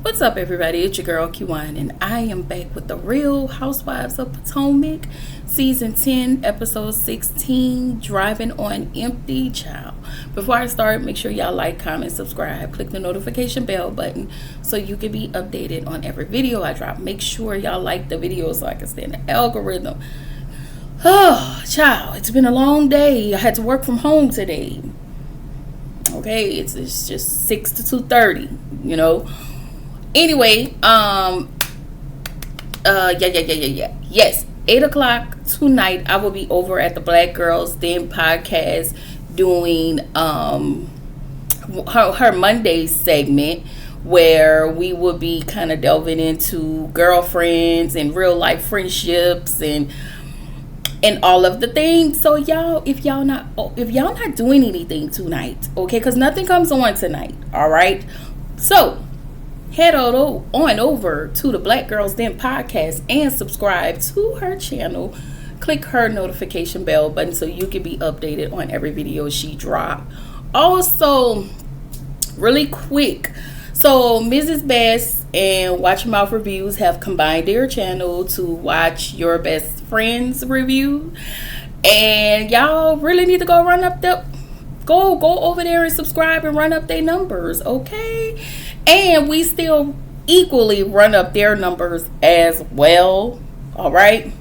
What's up, everybody? It's your girl Q1, and I am back with the Real Housewives of Potomac, Season 10, Episode 16, Driving on Empty. Child. Before I start, make sure y'all like, comment, subscribe, click the notification bell button so you can be updated on every video I drop. Make sure y'all like the video so I can stay in the algorithm. Oh, child, it's been a long day. I had to work from home today. Okay, it's just 6 to 2:30, you know. Anyway, yes, 8 o'clock tonight I will be over at the Black Girls Den podcast doing her Monday segment where we will be kind of delving into girlfriends and real life friendships and all of the things. So y'all, if y'all not doing anything tonight, okay, because nothing comes on tonight, all right, so head on over to the Black Girls Den podcast and subscribe to her channel. Click her notification bell button so you can be updated on every video she drops. Also, really quick, so Mrs. Bass and Watch Your Mouth Reviews have combined their channel to Watch Your Best Friends review, and y'all really need to go over there and subscribe and run up their numbers, okay? And we still equally run up their numbers as well. All right.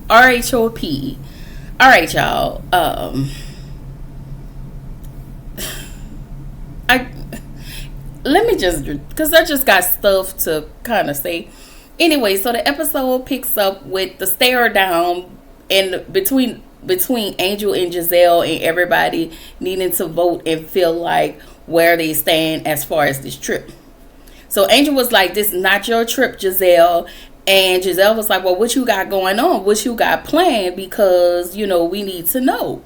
RHOP. All right, y'all. Let me just, because I just got stuff to kind of say. Anyway, so the episode picks up with the stare down and between Angel and Giselle and everybody needing to vote and feel like where they stand as far as this trip. So Angel was like, this is not your trip, Giselle. And Giselle was like, well, what you got going on? What you got planned? Because, you know, we need to know.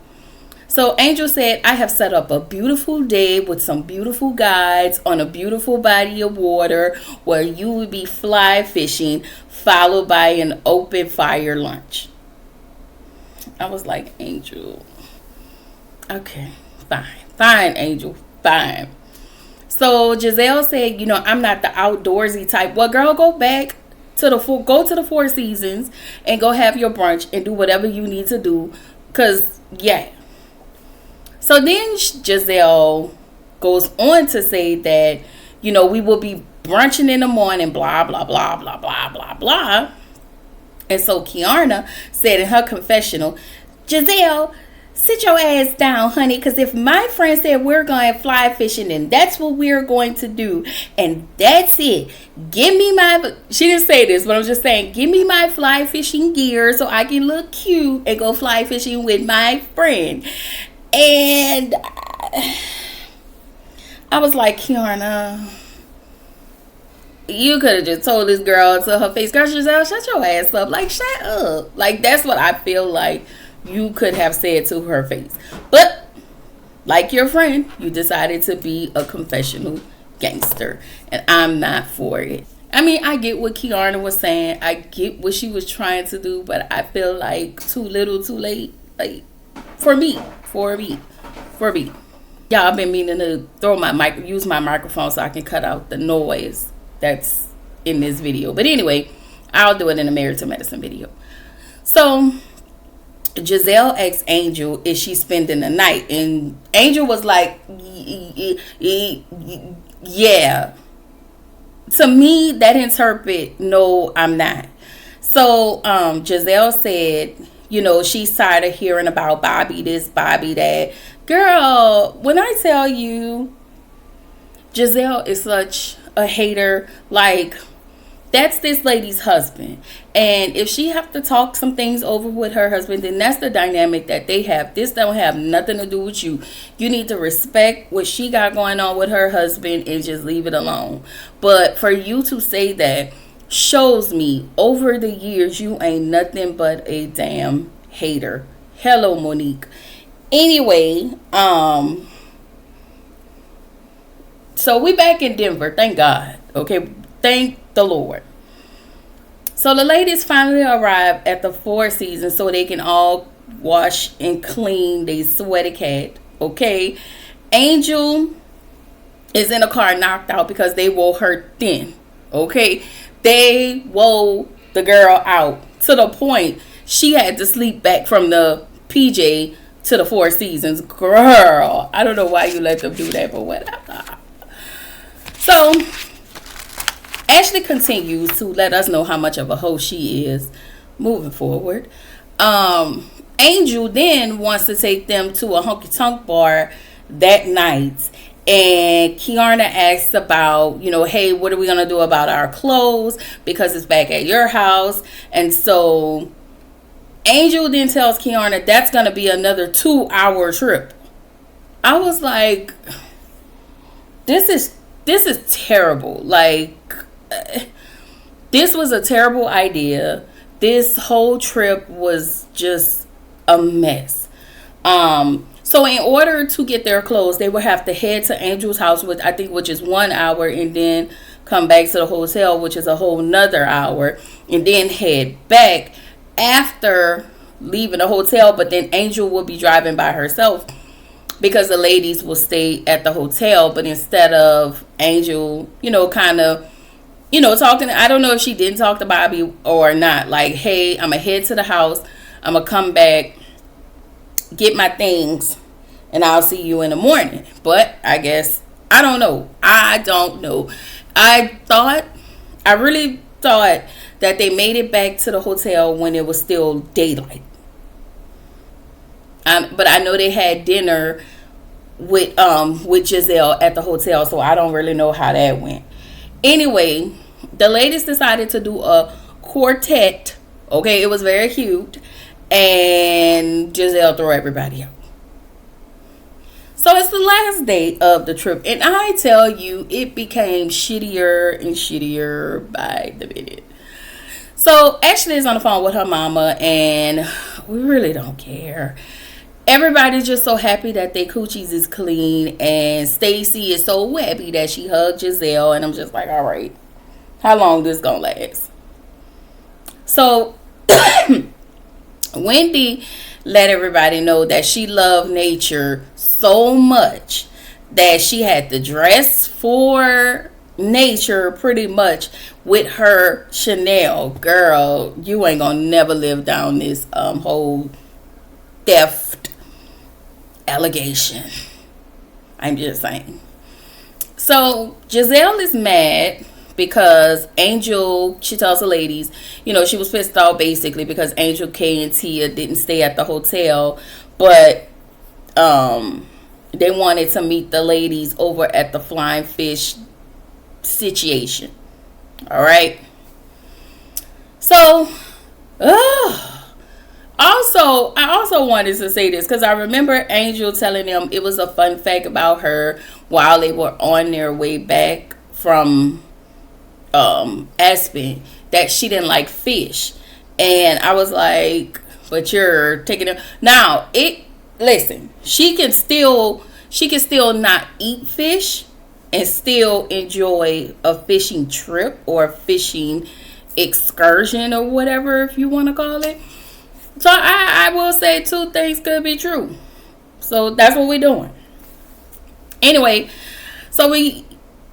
So Angel said, I have set up a beautiful day with some beautiful guides on a beautiful body of water where you would be fly fishing, followed by an open fire lunch. I was like, Angel, okay, fine, Angel, fine. So Giselle said, you know, I'm not the outdoorsy type. Well, girl, go to the Four Seasons and go have your brunch and do whatever you need to do. Cause yeah. So then Giselle goes on to say that, you know, we will be brunching in the morning, blah, blah, blah, blah, blah, blah, blah. And so Kiana said in her confessional, Giselle, sit your ass down, honey, because if my friend said we're going fly fishing, then that's what we're going to do. And that's it. Give me she didn't say this, but I'm just saying, give me my fly fishing gear so I can look cute and go fly fishing with my friend. And I was like, Kiana, you could have just told this girl to her face, girl, Giselle, shut your ass up. Like, shut up. Like, that's what I feel like you could have said to her face. But, like your friend, you decided to be a confessional gangster. And I'm not for it. I mean, I get what Kiana was saying. I get what she was trying to do. But I feel like too little, too late. Like, for me. Y'all, I've been meaning to use my microphone so I can cut out the noise that's in this video. But anyway, I'll do it in a Married to Medicine video. So Giselle asked Angel, is she spending the night? And Angel was like, yeah. To me, that interpret, no, I'm not. So Giselle said, you know, she's tired of hearing about Bobby this, Bobby that. Girl, when I tell you Giselle is such a hater, like, that's this lady's husband. And if she have to talk some things over with her husband, then that's the dynamic that they have. This don't have nothing to do with you. You need to respect what she got going on with her husband and just leave it alone. But for you to say that shows me over the years you ain't nothing but a damn hater. Hello, Monique. Anyway, so we back in Denver, thank God. Okay, thank the Lord. So the ladies finally arrive at the Four Seasons so they can all wash and clean they sweaty cat. Okay, Angel is in a car knocked out because they wore her thin. Okay? They wore the girl out to the point she had to sleep back from the PJ to the Four Seasons. Girl, I don't know why you let them do that, but whatever. So, Ashley continues to let us know how much of a hoe she is moving forward. Angel then wants to take them to a honky-tonk bar that night. And Kiana asks about, hey, what are we going to do about our clothes? Because it's back at your house. And so Angel then tells Kiana that's going to be another 2-hour trip. I was like, this is terrible. Like, this was a terrible idea. This whole trip was just a mess. So in order to get their clothes, they would have to head to Angel's house, which is 1 hour, and then come back to the hotel, which is a whole nother hour, and then head back after leaving the hotel. But then Angel will be driving by herself because the ladies will stay at the hotel. But instead of Angel, kind of, talking, I don't know if she didn't talk to Bobby or not. Like, hey, I'm going to head to the house. I'm going to come back, get my things, and I'll see you in the morning. But I guess, I don't know. I really thought that they made it back to the hotel when it was still daylight. But I know they had dinner with Giselle at the hotel, so I don't really know how that went. Anyway, the ladies decided to do a quartet. Okay, it was very cute. And Giselle threw everybody out. So it's the last day of the trip. And I tell you, it became shittier and shittier by the minute. So Ashley is on the phone with her mama, and we really don't care. Everybody's just so happy that their coochies is clean. And Stacy is so happy that she hugged Giselle. And I'm just like, all right, how long this gonna last? So Wendy let everybody know that she loved nature so much that she had to dress for nature pretty much with her Chanel. Girl, you ain't gonna never live down this whole theft allegation. I'm just saying. So Giselle is mad because Angel, she tells the ladies, she was pissed off basically because Angel, Kay, and Tia didn't stay at the hotel, but they wanted to meet the ladies over at the Flying Fish situation. All right. So, I also wanted to say this because I remember Angel telling them it was a fun fact about her while they were on their way back from Aspen, that she didn't like fish. And I was like, but you're taking it now. Listen, she can still not eat fish and still enjoy a fishing trip or fishing excursion or whatever, if you want to call it. So I will say two things could be true. So that's what we're doing. Anyway, so we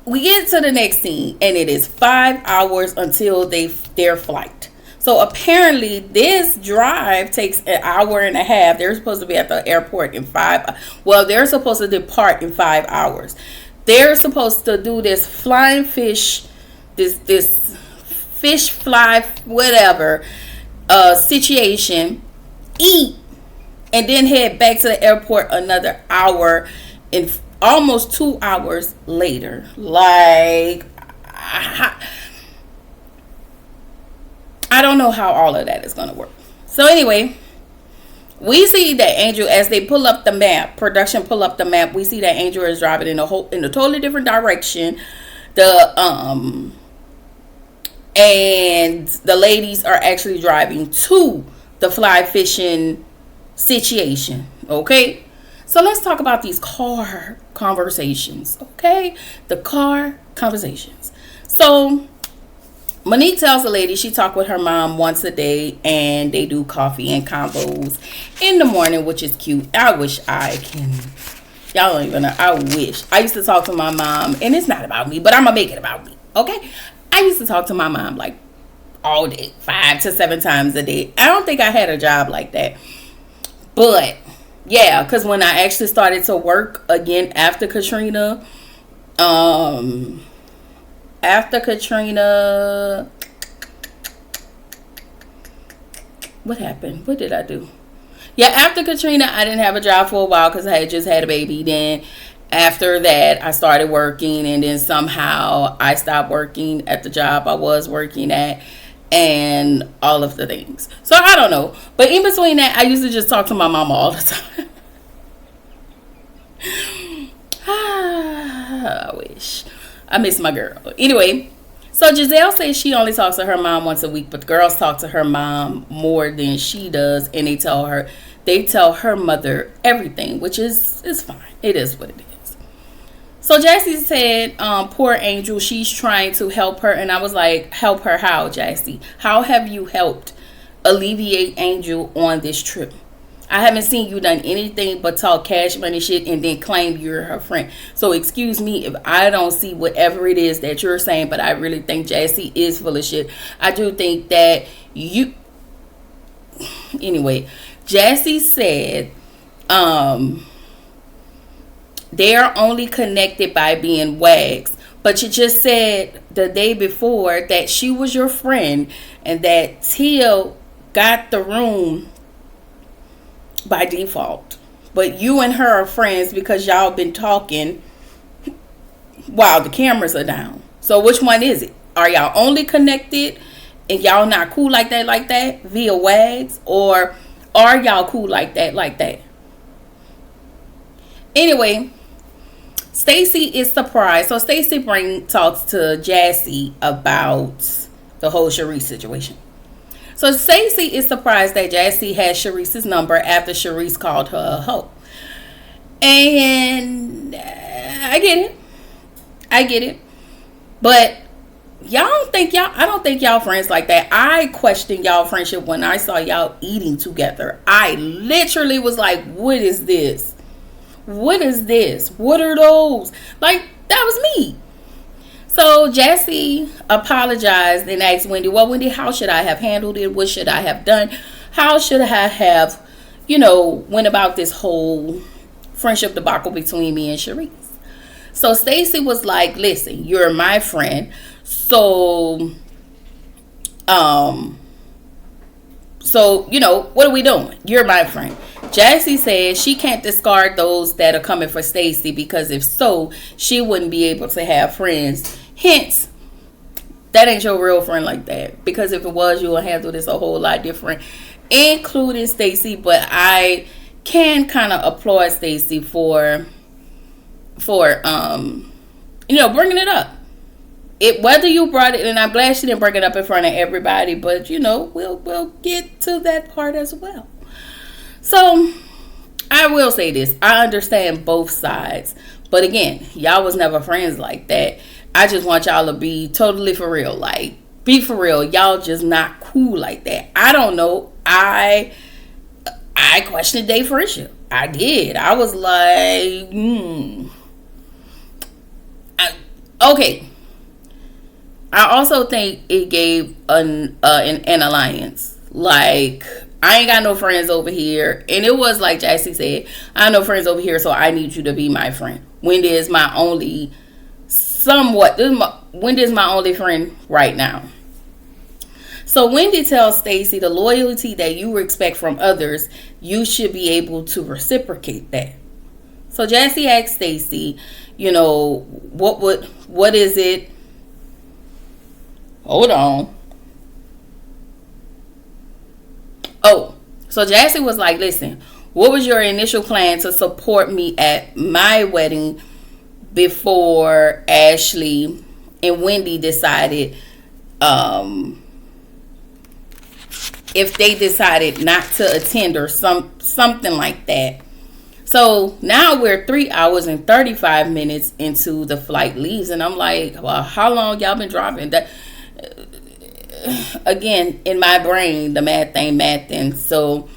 get to the next scene, and it is 5 hours until their flight. So apparently this drive takes an hour and a half. They're supposed to be at the airport in they're supposed to depart in 5 hours. They're supposed to do this flying fish, this fish fly, whatever, situation, eat, and then head back to the airport another hour and almost 2 hours later. Like, I don't know how all of that is going to work. So anyway, we see that Angel, as they pull up the map, production pull up the map, we see that Angel is driving in a totally different direction. And the ladies are actually driving to the fly fishing situation. Okay? So let's talk about these car conversations. Okay? The car conversations. So Monique tells the lady she talked with her mom once a day, and they do coffee and combos in the morning, which is cute. I wish I can Y'all don't even know. I wish. I used to talk to my mom, and it's not about me, but I'm gonna make it about me. Okay? I used to talk to my mom like all day, 5 to 7 times a day. I don't think I had a job like that. But yeah, because when I actually started to work again after Katrina, after Katrina, what happened? What did I do? Yeah, after Katrina, I didn't have a job for a while because I had just had a baby. Then after that, I started working, and then somehow I stopped working at the job I was working at, and all of the things. So I don't know. But in between that, I used to just talk to my mama all the time. I wish. I miss my girl. Anyway, so Giselle says she only talks to her mom once a week, but the girls talk to her mom more than she does, and they tell her mother everything, which is fine. It is what it is. So Jassy said, poor Angel, she's trying to help her. And I was like, help her how, Jassy? How have you helped alleviate Angel on this trip? I haven't seen you done anything but talk cash money shit and then claim you're her friend. So excuse me if I don't see whatever it is that you're saying, but I really think Jassy is full of shit. I do think that you... Anyway, Jassy said they are only connected by being wags. But you just said the day before that she was your friend and that Teal got the room by default. But you and her are friends because y'all been talking while the cameras are down. So which one is it? Are y'all only connected and y'all not cool like that via wags? Or are y'all cool like that? Anyway, Stacy is surprised. So Stacy talks to Jassy about the whole Sharice situation. So Stacy is surprised that Jassy has Sharice's number after Sharice called her a hoe. And I get it. But I don't think y'all friends like that. I questioned y'all friendship when I saw y'all eating together. I literally was like, what is this? What is this? What are those? Like, that was me. So Jassy apologized and asked Wendy, well, Wendy, how should I have handled it? What should I have done? How should I have, went about this whole friendship debacle between me and Sharice? So Stacy was like, listen, you're my friend. So, what are we doing? You're my friend. Jassy said she can't discard those that are coming for Stacy because if so, she wouldn't be able to have friends. Hence, that ain't your real friend like that. Because if it was, you would handle this a whole lot different, including Stacy. But I can kind of applaud Stacy for bringing it up. Whether you brought it, and I'm glad she didn't bring it up in front of everybody, but we'll get to that part as well. So I will say this: I understand both sides, but again, y'all was never friends like that. I just want y'all to be totally for real, like be for real. Y'all just not cool like that. I don't know. I questioned their friendship. I did. I was like, okay. I also think it gave an alliance. Like, I ain't got no friends over here. And it was like Jassy said, I have no friends over here, so I need you to be my friend. Wendy is my only friend right now. So Wendy tells Stacy the loyalty that you expect from others, you should be able to reciprocate that. So Jassy asked Stacy, what is it? Hold on. Oh, so Jassy was like, listen, what was your initial plan to support me at my wedding before Ashley and Wendy decided if they decided not to attend or something like that? So now we're 3 hours and 35 minutes into the flight leaves, and I'm like, well, how long y'all been driving? That again, in my brain, the math ain't. So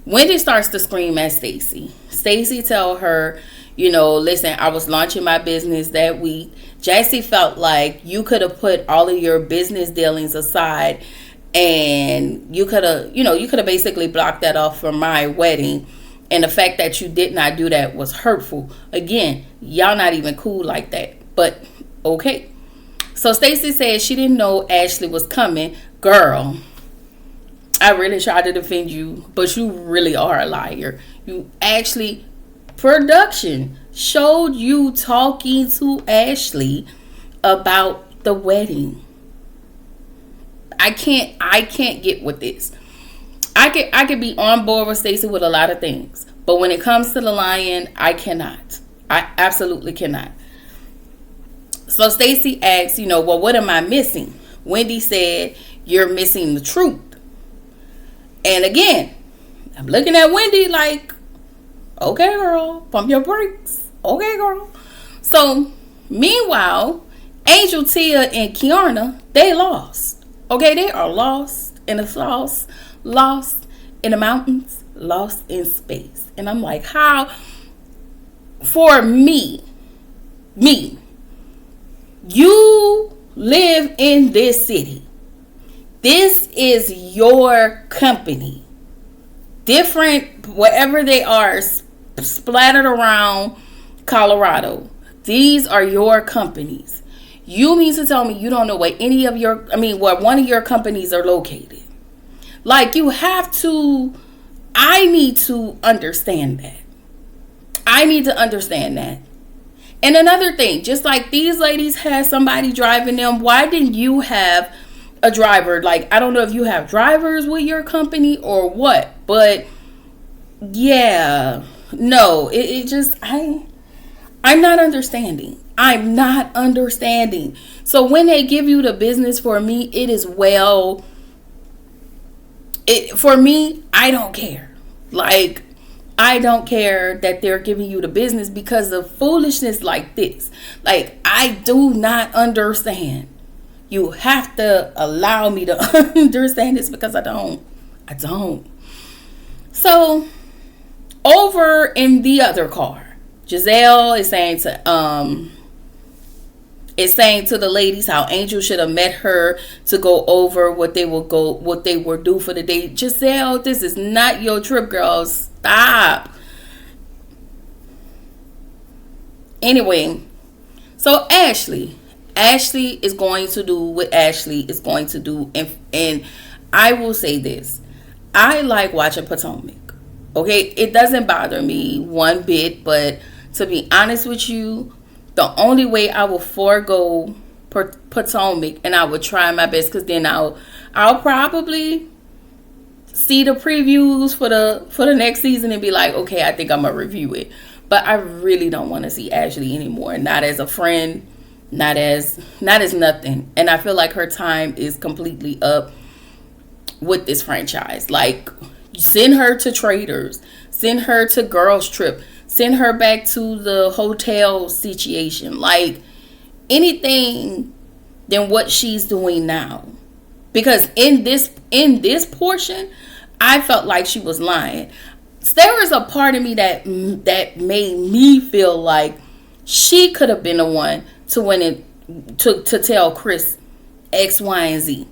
Wendy starts to scream at Stacy. Stacy tell her, Listen, I was launching my business that week. Jassy felt like you could have put all of your business dealings aside, and you could have basically blocked that off for my wedding. And the fact that you did not do that was hurtful. Again, y'all not even cool like that. But okay. So Stacey said she didn't know Ashley was coming. Girl, I really tried to defend you, but you really are a liar. You actually, production showed you talking to Ashley about the wedding. I can't get with this. I could be on board with Stacey with a lot of things, but when it comes to the lying, I cannot. I absolutely cannot. So Stacey asked, well, what am I missing? Wendy said, you're missing the truth. And again, I'm looking at Wendy like, okay, girl, pump your brakes. Okay, girl. So, meanwhile, Angel, Tia, and Kiana, they lost. Okay, they are lost in the sauce, lost in the mountains, lost in space. And I'm like, how? For me, you live in this city. This is your company. Different, wherever they are, splattered around Colorado. These are your companies. You mean to tell me you don't know where where one of your companies are located? Like, you have to, I need to understand that. I need to understand that. And another thing, just like these ladies had somebody driving them, why didn't you have a driver? Like, I don't know if you have drivers with your company or what, but yeah, no, it just, I'm not understanding. I'm not understanding. So when they give you the business, for me, it is for me, I don't care. Like, I don't care that they're giving you the business because of foolishness like this. Like, I do not understand. You have to allow me to understand this because I don't. So, over in the other car, Giselle is saying to the ladies how Angel should have met her to go over what they were due for the day. Giselle, this is not your trip, girls. Stop. Anyway, so Ashley is going to do what Ashley is going to do, and I will say this: I like watching Potomac. Okay, it doesn't bother me one bit, but to be honest with you, the only way I will forego Potomac, and I will try my best, because then I'll probably see the previews for the next season and be like, okay, I think I'm gonna review it. But I really don't want to see Ashley anymore. Not as a friend, not as nothing. And I feel like her time is completely up with this franchise. Like, send her to Traders, send her to Girls Trip, send her back to the hotel situation. Like, anything than what she's doing now. Because in this portion, I felt like she was lying. There was a part of me that made me feel like she could have been the one to win it, to tell Chris X, Y, and Z.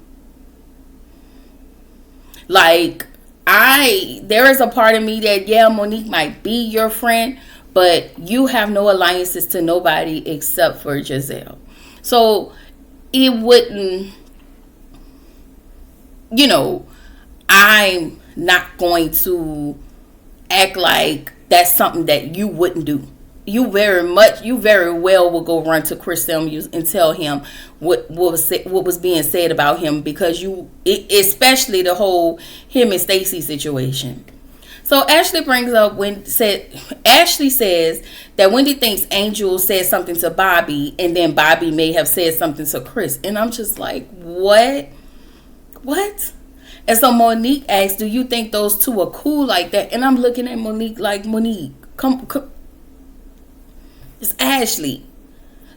Like, there is a part of me that, yeah, Monique might be your friend, but you have no alliances to nobody except for Giselle. So it wouldn't, I'm not going to act like that's something that you wouldn't do. You very well will go run to Chris Samuels and tell him what was being said about him, because especially the whole him and Stacey situation. So Ashley Ashley says that Wendy thinks Angel said something to Bobby, and then Bobby may have said something to Chris. And I'm just like, what? And so Monique asks, do you think those two are cool like that? And I'm looking at Monique like, Monique, come. It's Ashley.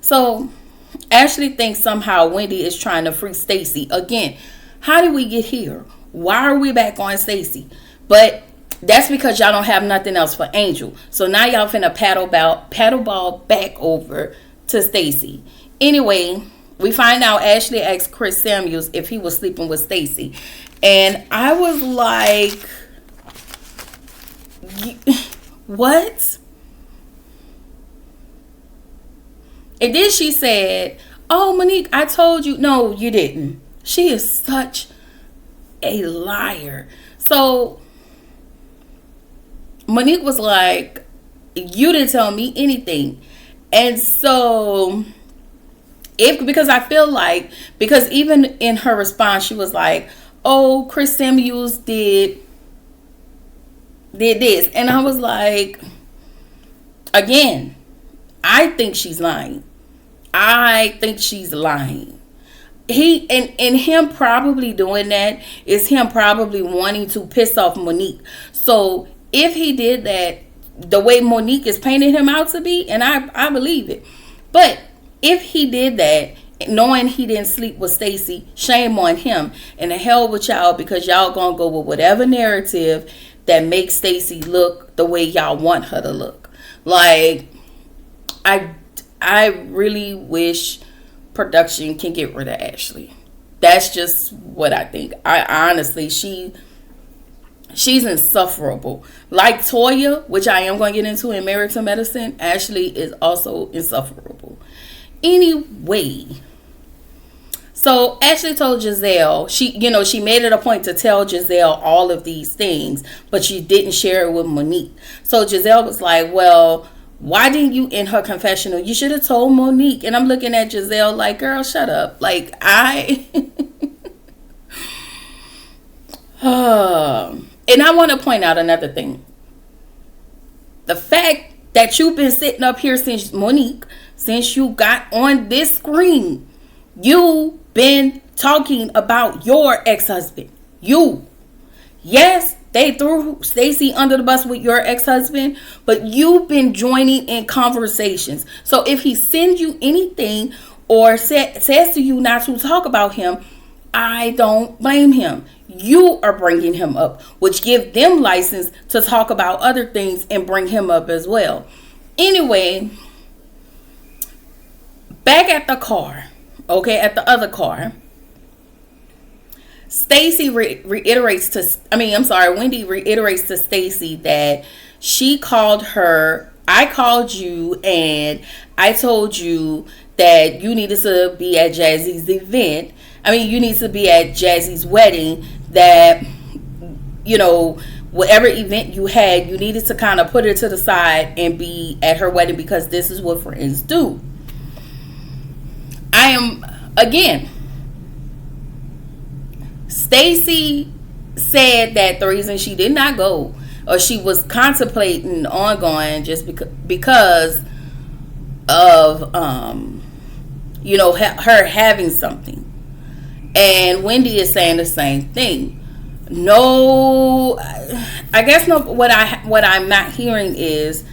So Ashley thinks somehow Wendy is trying to free Stacey. Again, how did we get here? Why are we back on Stacey? But That's because y'all don't have nothing else for Angel. So now y'all finna paddle ball back over to Stacy. Anyway, we find out Ashley asked Chris Samuels if he was sleeping with Stacy. And I was like, what? And then she said, oh, Monique, I told you. No, you didn't. She is such a liar. So Monique was like, you didn't tell me anything. And so because I feel like, because even in her response, she was like, oh, Chris Samuels did this. And I was like, again, I think she's lying. I think she's lying. Him probably doing that is him probably wanting to piss off Monique. So if he did that the way Monique is painting him out to be, and I believe it, but if he did that knowing he didn't sleep with Stacy, shame on him, and the hell with y'all, because y'all gonna go with whatever narrative that makes Stacy look the way y'all want her to look. Like, I really wish production can get rid of Ashley. That's just what I think. I honestly, she's insufferable. Like Toya, which I am going to get into in Married to Medicine, Ashley is also insufferable. Anyway, so Ashley told Giselle, she made it a point to tell Giselle all of these things, but she didn't share it with Monique. So Giselle was like, well, why didn't you, in her confessional, you should have told Monique. And I'm looking at Giselle like, girl, shut up. Like, and I want to point out another thing. The fact that you've been sitting up here since Monique, since you got on this screen, you've been talking about your ex-husband. Yes, they threw Stacy under the bus with your ex-husband, but you've been joining in conversations. So if he sends you anything or says to you not to talk about him, I don't blame him. You are bringing him up, which give them license to talk about other things and bring him up as well. Anyway, back at the car, at the other car, Wendy reiterates to Stacy that she called her, I called you and I told you that you needed to be at Jazzy's event. You need to be at Jazzy's wedding, that, whatever event you had, you needed to kind of put her to the side and be at her wedding because this is what friends do. Stacy said that the reason she did not go, or she was contemplating on going, just because of her having something. And Wendy is saying the same thing. No, I guess no. What I'm not hearing is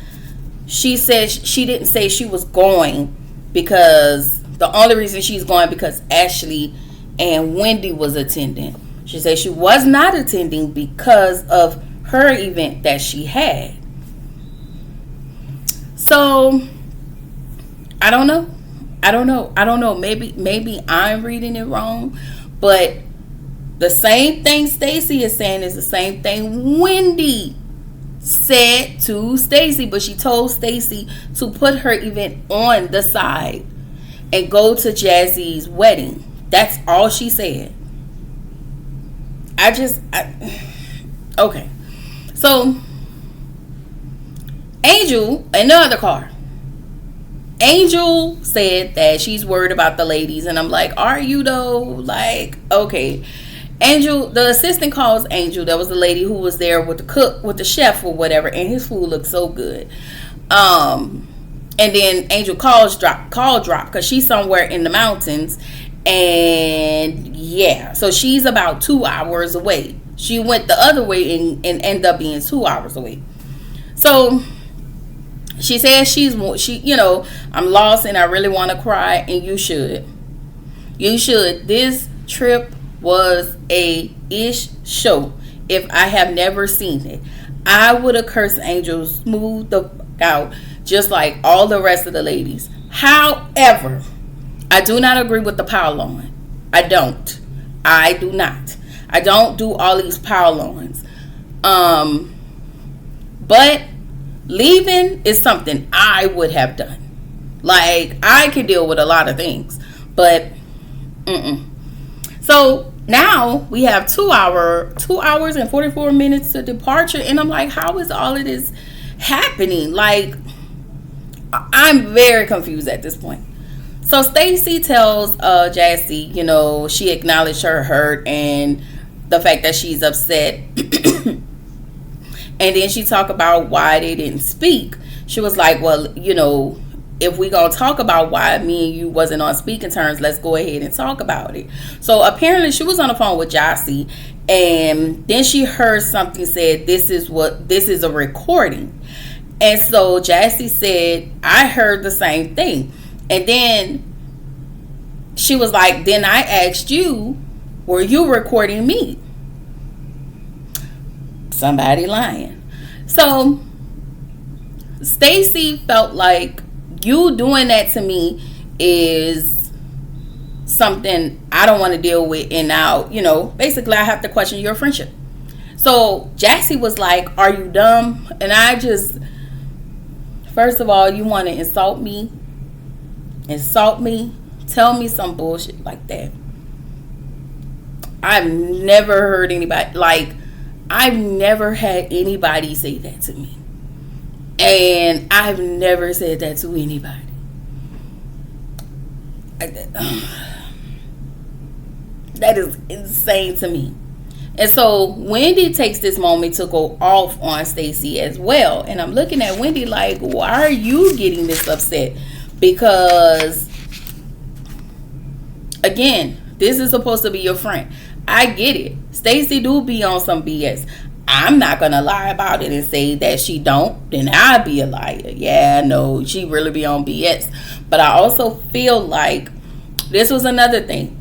she says she didn't say she was going because the only reason she's going because Ashley and Wendy was attending. She said she was not attending because of her event that she had. So I don't know. Maybe I'm reading it wrong, but the same thing Stacy is saying is the same thing Wendy said to Stacy, but she told Stacy to put her event on the side and go to Jazzy's wedding. That's all she said. Okay. So Angel in the other car. Angel said that she's worried about the ladies, and I'm like, are you though? Like, okay. Angel, the assistant calls Angel. There was a lady who was there with the cook, with the chef or whatever, and his food looked so good. And then Angel call drop because she's somewhere in the mountains, and yeah, so she's about 2 hours away. She went the other way and ended up being 2 hours away. So she says I'm lost and I really want to cry, and you should. This trip was a ish show if I have never seen it. I would have cursed Angel smooth the fuck out, just like all the rest of the ladies. However, I do not agree with the power on. I don't. I do not. I don't do all these power ons. But leaving is something I would have done. Like, I can deal with a lot of things, but So now we have 2 hours and 44 minutes to departure, and I'm like, how is all of this happening? Like, I'm very confused at this point. So Stacy tells Jassy, she acknowledged her hurt and the fact that she's upset. And then she talked about why they didn't speak. She was like, well, if we gonna talk about why me and you wasn't on speaking terms, let's go ahead and talk about it. So apparently she was on the phone with Jassy, and then she heard something said, this is a recording. And so Jassy said, I heard the same thing. And then she was like, then I asked you, were you recording me? Somebody lying. So Stacy felt like you doing that to me is something I don't want to deal with, and now basically I have to question your friendship. So Jassy was like, are you dumb? And I just, first of all, you want to insult me, tell me some bullshit like that. I've never heard anybody, I've never had anybody say that to me. And I've never said that to anybody. That is insane to me. And so Wendy takes this moment to go off on Stacy as well. And I'm looking at Wendy like, why are you getting this upset? Because, again, this is supposed to be your friend. I get it. Stacy do be on some BS. I'm not going to lie about it and say that she don't. Then I'd be a liar. Yeah, no, she really be on BS. But I also feel like this was another thing.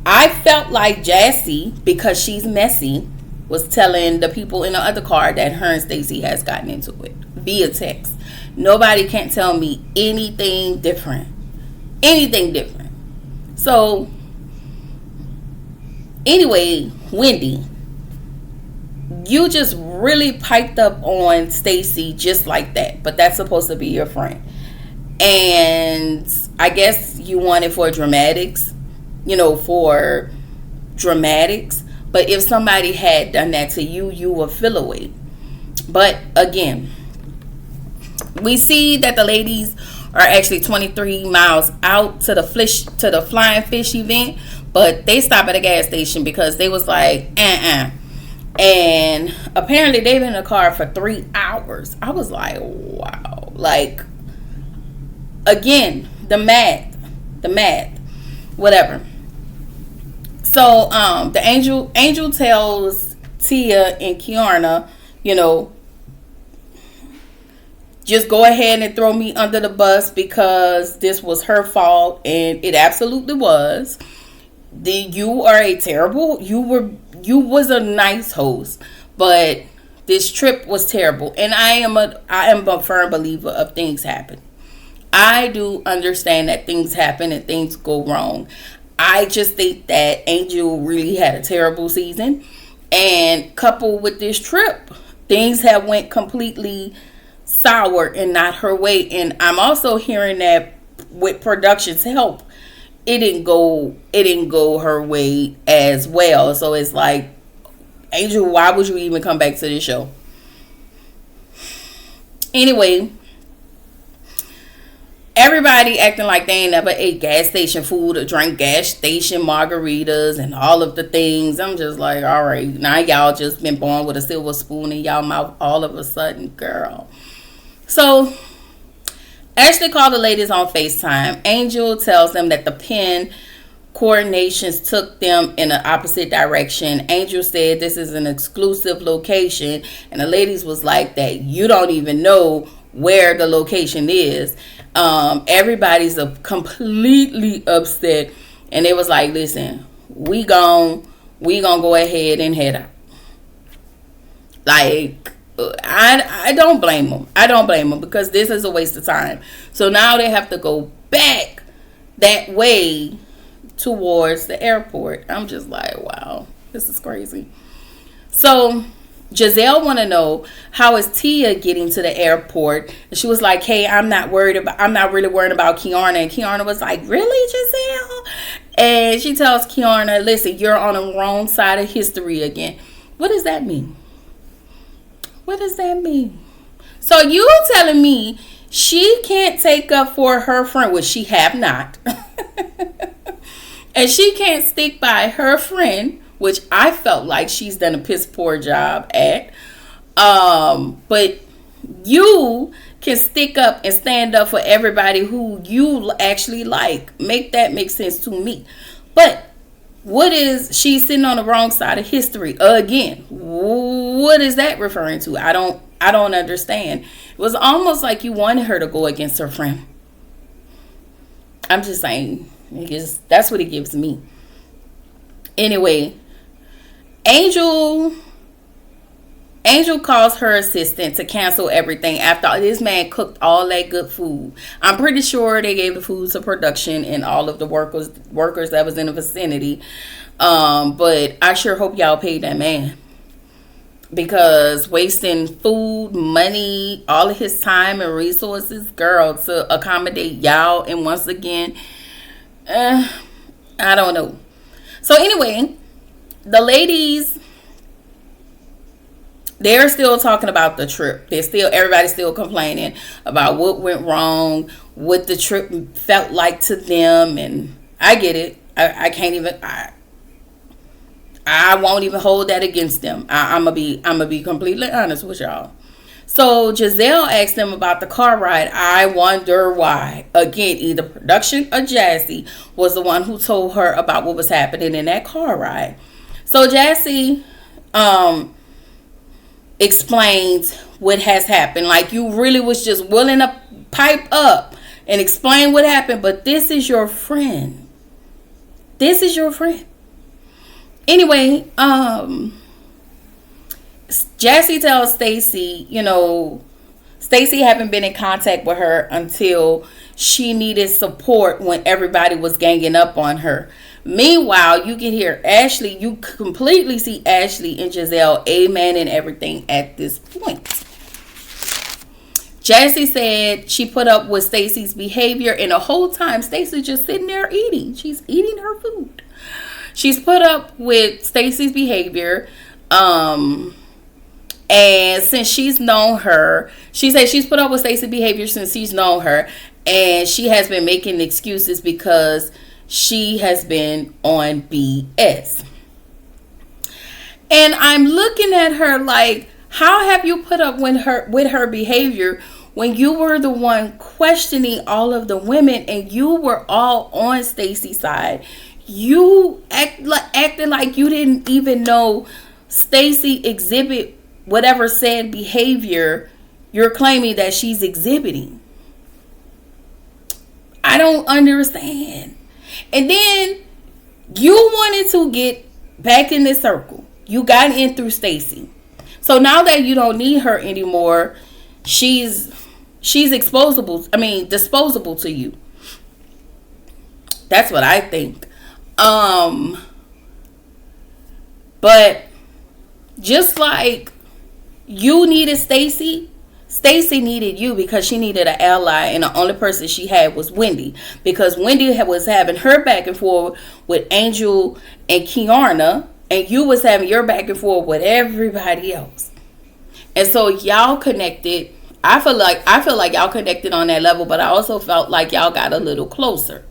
I felt like Jassy, because she's messy, was telling the people in the other car that her and Stacy has gotten into it via text. Nobody can't tell me anything different. So, anyway, Wendy, you just really piped up on Stacy just like that. But that's supposed to be your friend. And I guess you want it for dramatics. But if somebody had done that to you, you would feel away. But again, we see that the ladies are actually 23 miles out to the flying fish event, but they stop at a gas station because they was like, and apparently they've been in a car for 3 hours. I was like, wow. Like, again, the math, whatever. So, the angel tells Tia and Kiana, just go ahead and throw me under the bus because this was her fault, and it absolutely was. You was a nice host, but this trip was terrible. And I am a firm believer of things happen. I do understand that things happen and things go wrong. I just think that Angel really had a terrible season, and coupled with this trip, things have went completely sour and not her way. And I'm also hearing that with production's help, it didn't go her way as well. So it's like, Angel, why would you even come back to this show? Anyway, everybody acting like they ain't never ate gas station food or drank gas station margaritas and all of the things. I'm just like, all right, now y'all just been born with a silver spoon in y'all mouth all of a sudden, girl. So Ashley called the ladies on FaceTime. Angel tells them that the pen coordinations took them in an opposite direction. Angel said this is an exclusive location, and the ladies was like, that you don't even know where the location is. Everybody's completely upset, and it was like, listen, we gon' go ahead and head out. Like, I don't blame them. I don't blame them because this is a waste of time. So now they have to go back that way towards the airport. I'm just like, wow, this is crazy. So Giselle want to know, how is Tia getting to the airport? And she was like, hey, I'm not really worried about Kiana. And Kiana was like, really, Giselle? And she tells Kiana, listen, you're on the wrong side of history again. What does that mean? What does that mean? So you telling me she can't take up for her friend, which she have not. And she can't stick by her friend, which I felt like she's done a piss poor job at. But you can stick up and stand up for everybody who you actually like. Make that make sense to me. But what is she's sitting on the wrong side of history again? What is that referring to? I don't understand. It was almost like you wanted her to go against her friend. I'm just saying, that's what it gives me. Anyway, Angel calls her assistant to cancel everything after this man cooked all that good food. I'm pretty sure they gave the food to production and all of the workers that was in the vicinity. But I sure hope y'all paid that man, because wasting food, money, all of his time and resources, girl, to accommodate y'all, and once again, I don't know. So anyway, the ladies, they're still talking about the trip. Everybody's still complaining about what went wrong, what the trip felt like to them, and I get it. I can't even. I won't even hold that against them. I'm gonna be completely honest with y'all. So Giselle asked them about the car ride. I wonder why. Again, either production or Jassy was the one who told her about what was happening in that car ride. So Jassy explains what has happened. Like, you really was just willing to pipe up and explain what happened, but this is your friend. This is your friend. Anyway, Jassy tells Stacy, Stacy hadn't been in contact with her until she needed support when everybody was ganging up on her. Meanwhile, you can hear Ashley, you completely see Ashley and Giselle amen and everything at this point. Jassy said she put up with Stacy's behavior, and the whole time Stacy just sitting there eating. She's eating her food. She's put up with Stacy's behavior, and since she's known her, she said she's put up with Stacy's behavior since she's known her, and she has been making excuses because she has been on BS. And I'm looking at her like, how have you put up with her behavior when you were the one questioning all of the women and you were all on Stacy's side? You acted like you didn't even know Stacy exhibit whatever said behavior you're claiming that she's exhibiting. I don't understand. And then you wanted to get back in this circle. You got in through Stacy. So now that you don't need her anymore, she's disposable to you. That's what I think. But just like you needed Stacy, Stacy needed you because she needed an ally, and the only person she had was Wendy, because Wendy was having her back and forth with Angel and Kiana, and you was having your back and forth with everybody else. And so y'all connected. I feel like y'all connected on that level, but I also felt like y'all got a little closer.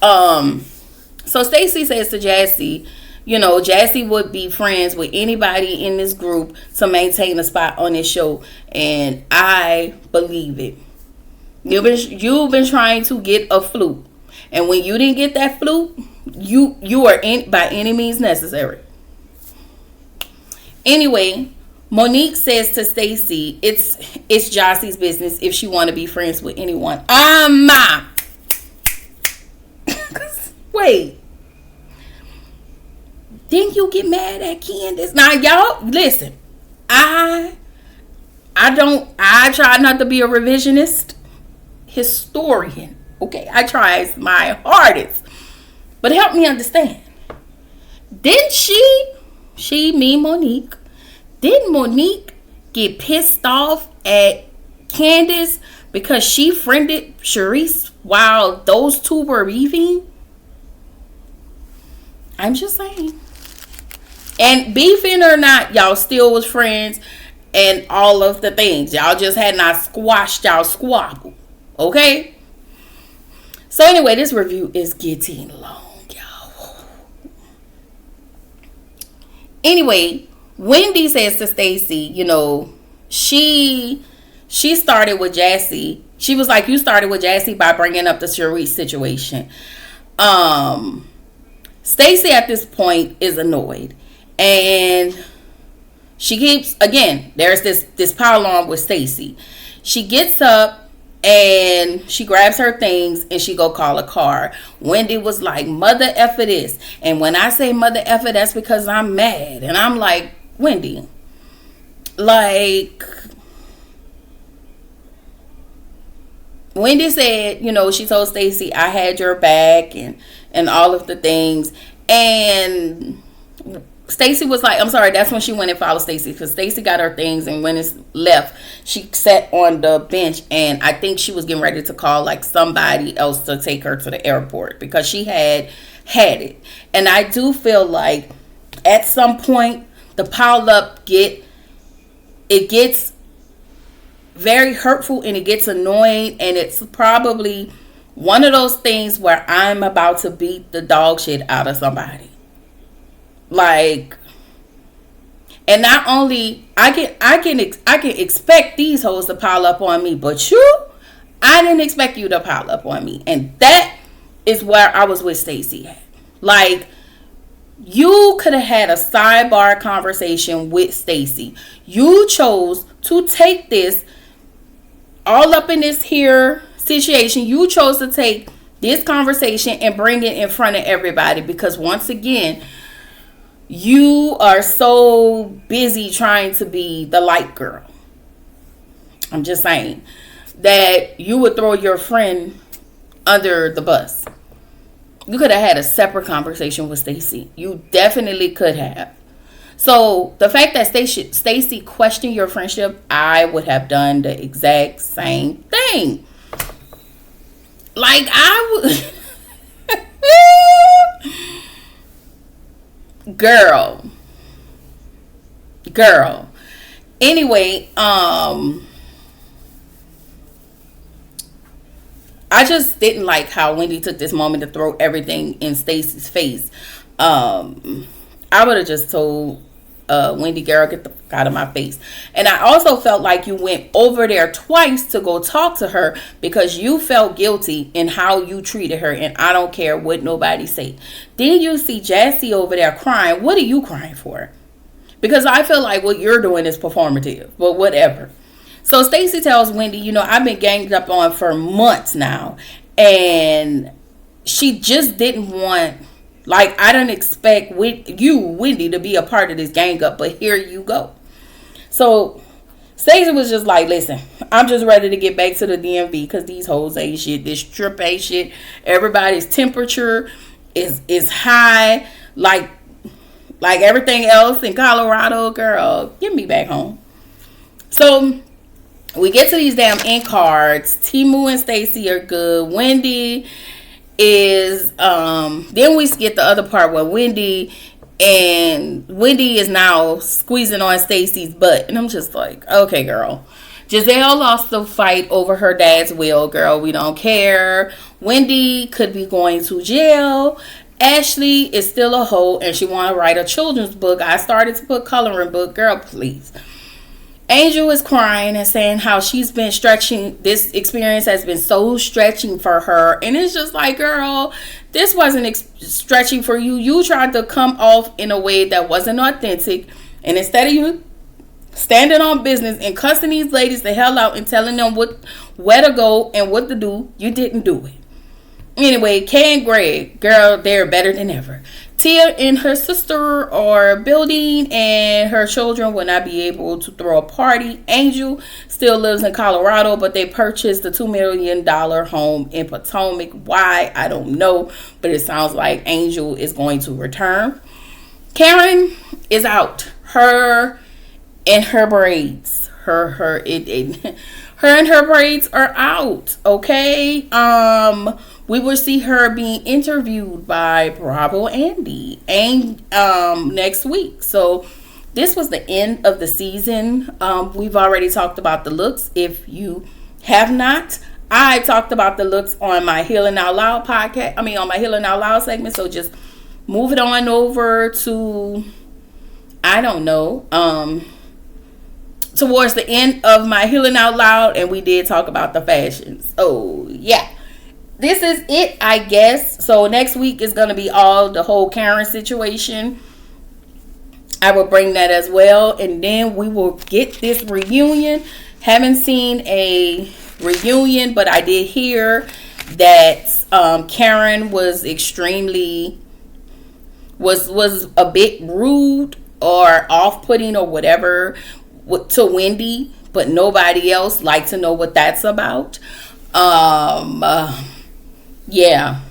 So Stacy says to Jassy, Jassy would be friends with anybody in this group to maintain a spot on this show, and I believe it. You've been trying to get a flute, and when you didn't get that flute, you are in by any means necessary. Anyway, Monique says to Stacy, it's Jassy's business if she want to be friends with anyone. Wait. Didn't you get mad at Candace? Now, y'all, listen. I I try not to be a revisionist historian. Okay, I try my hardest. But help me understand. Didn't Monique, didn't Monique get pissed off at Candace because she friended Charisse while those two were beefing? I'm just saying. And beefing or not, y'all still was friends and all of the things. Y'all just had not squashed y'all squabble. Okay? So anyway, this review is getting long, y'all. Anyway, Wendy says to Stacey, you know, she started with Jassy. She was like, you started with Jassy by bringing up the Charisse situation. Stacey at this point is annoyed. And she keeps, again, there's this pile on with Stacey. She gets up and she grabs her things and she go call a car. Wendy was like, mother effer this. And when I say mother effer, that's because I'm mad. And I'm like, Wendy, like, Wendy said, you know, she told Stacey, I had your back and all of the things. And Stacey was like, I'm sorry, that's when she went and followed Stacey, because Stacey got her things, and when it's left, she sat on the bench, and I think she was getting ready to call like somebody else to take her to the airport because she had it. And I do feel like at some point the pile up gets very hurtful and it gets annoying, and it's probably one of those things where I'm about to beat the dog shit out of somebody. Like, and not only I can expect these hoes to pile up on me, but I didn't expect you to pile up on me. And that is where I was with Stacey at. Like, you could have had a sidebar conversation with Stacey. You chose to take this all up in this here situation. You chose to take this conversation and bring it in front of everybody because, once again, you are so busy trying to be the light girl. I'm just saying that you would throw your friend under the bus. You could have had a separate conversation with Stacey. You definitely could have. So the fact that Stacey questioned your friendship, I would have done the exact same thing. Like, I would... Girl. Anyway, I just didn't like how Wendy took this moment to throw everything in Stacey's face. I would have just told Wendy, girl, get the fuck out of my face. And I also felt like you went over there twice to go talk to her because you felt guilty in how you treated her, and I don't care what nobody say. Then you see Jassy over there crying. What are you crying for? Because I feel like what you're doing is performative, but whatever. So Stacey tells Wendy, you know, I've been ganged up on for months now, and she just didn't want... Like, I didn't expect Wendy, to be a part of this gang up, but here you go. So, Stacey was just like, listen, I'm just ready to get back to the DMV because these hoes ain't shit. This trip ain't shit. Everybody's temperature is high. Like everything else in Colorado, girl, get me back home. So, we get to these damn end cards. Timu and Stacey are good. Wendy is then we get the other part where Wendy is now squeezing on Stacey's butt, and I'm just like, okay, girl. Giselle lost the fight over her dad's will, girl. We don't care. Wendy could be going to jail. Ashley is still a hoe and she want to write a children's book. I started to put coloring book, girl, please. Angel is crying and saying how she's been stretching. This experience has been so stretching for her. And it's just like, girl, this wasn't stretching for you. You tried to come off in a way that wasn't authentic. And instead of you standing on business and cussing these ladies the hell out and telling them where to go and what to do, you didn't do it. Anyway, Kay and Greg, girl, they're better than ever. Tia and her sister are building, and her children will not be able to throw a party. Angel still lives in Colorado, but they purchased a $2 million home in Potomac. Why? I don't know, but it sounds like Angel is going to return. Karen is out. Her and her braids. Her and her braids are out. Okay. We will see her being interviewed by Bravo Andy and next week. So this was the end of the season. We've already talked about the looks. If you have not, I talked about the looks on my Healing Out Loud podcast. On my Healing Out Loud segment. So just move it on over to, I don't know, towards the end of my Healing Out Loud, and we did talk about the fashions. Oh yeah. This is it, I guess. So next week is going to be all the whole Karen situation. I will bring that as well. And then we will get this reunion. Haven't seen a reunion, but I did hear that Karen was extremely, was a bit rude or off-putting or whatever to Wendy. But nobody else liked to know what that's about. Yeah,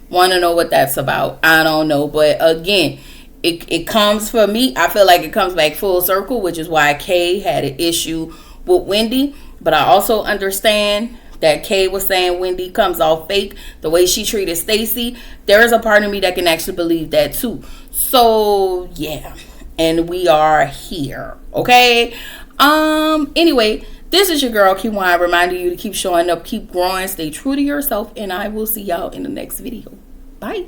want to know what that's about. I don't know, but again, it comes for me. I feel like it comes back full circle, which is why Kay had an issue with Wendy. But I also understand that Kay was saying Wendy comes off fake the way she treated Stacey. There is a part of me that can actually believe that too. So yeah, and we are here. Okay. Anyway. This is your girl, Kiwan, reminding you to keep showing up, keep growing, stay true to yourself, and I will see y'all in the next video. Bye.